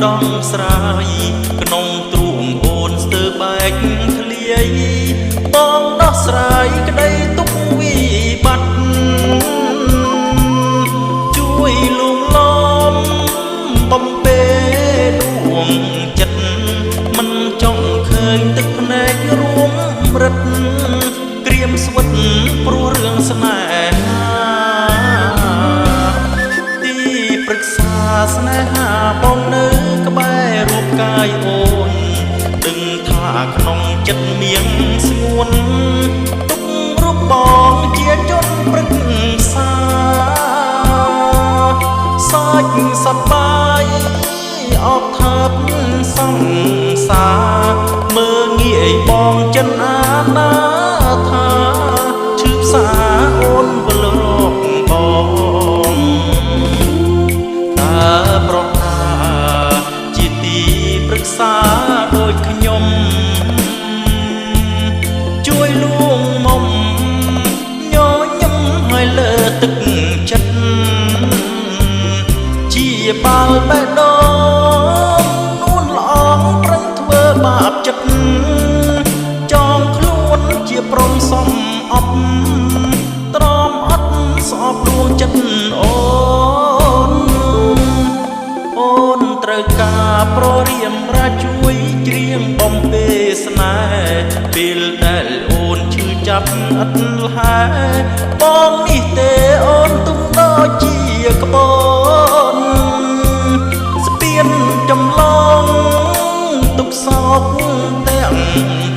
ដងស្រាយក្នុងទ្រូងអូនស្ទើរបែកធ្លាយបងដោះស្រាយក្តីទុកវិបត្តិជួយលួងលំបំពេដួងចិត្តមិនចង់ឃើញទឹកភ្នែករួមរិទ្ធក្រៀមស្វិតព្រោះរឿងស្នេហាទីប្រឹក្សាស្នេហាបងនៅក្បែររូបកាយអូនដឹងថាក្នុងចិត្តមៀងស្ងួនទុករូបបងជាជនប្រឹក្សាសាច់សប្បាយអបថើបសង្សារមើងងាយបងចិនអាណាថាឈឺផ្សាអូនវិលរកបងតើប្រហាជាទីប្រឹក្សាដូចខ្ញុំជួយលួងមុំញញឹមឲ្យលើទឹកចិត្តជាបាល់បេះដូងនួនល្អងប្រឹងធ្វើបាបចិត្តចងខ្លួនជាប្រុងសំអប់ទ្រាំអត់ស្អប់ដួងចិត្តអូនត្រូវការប្ររៀមរាជួយច្រៀងបំពេស្នេហ៍ពេលដែលអូនឈឺចាប់អត់លហែបងនេះទេអូនទុំដូចជាក្បូនស្ពានចម្លងទុកសោកទាំង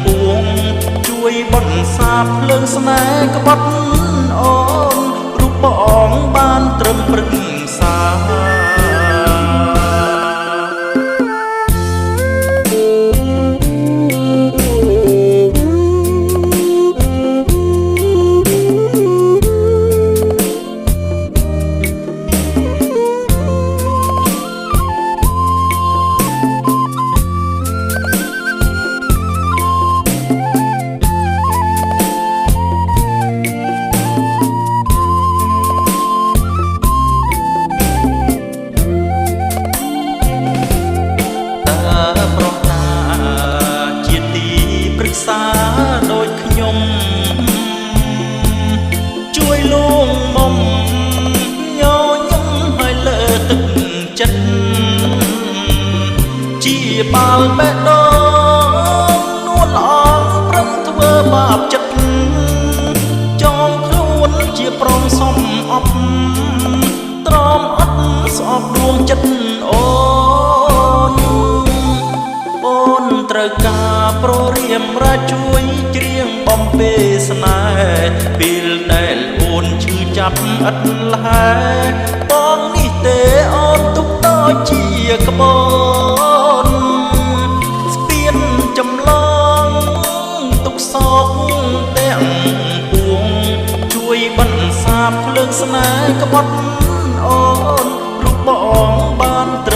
ពួងជួយបន្សាបភ្លើងស្នេហ៍ក្បត់អូនរូបបងបានត្រឹមប្រឹក្សា ដូចខ្ញុំជួយលួងមុំញញឹមឲ្យលើទឹកចិត្តជាបាល់បេះដូងនួនល្អងប្រឹងធ្វើបាបចិត្តចងខ្លួនជាប្រុងសំអប់ទ្រាំអត់ស្អប់ដួងចិត្តអូនត្រូវការប្ររៀមរាជួយច្រៀងបំពេស្នេហ៍ពេលដែលអូនឈឺចាប់ឥតលហែបងនេះទេអូនទុកដូចជាក្បូនស្ពានចម្លងទុកសោកទាំងពួងជួយបន្សាបភ្លើងស្នេហ៍ក្បត់អូនរូបបងបានត្រឹ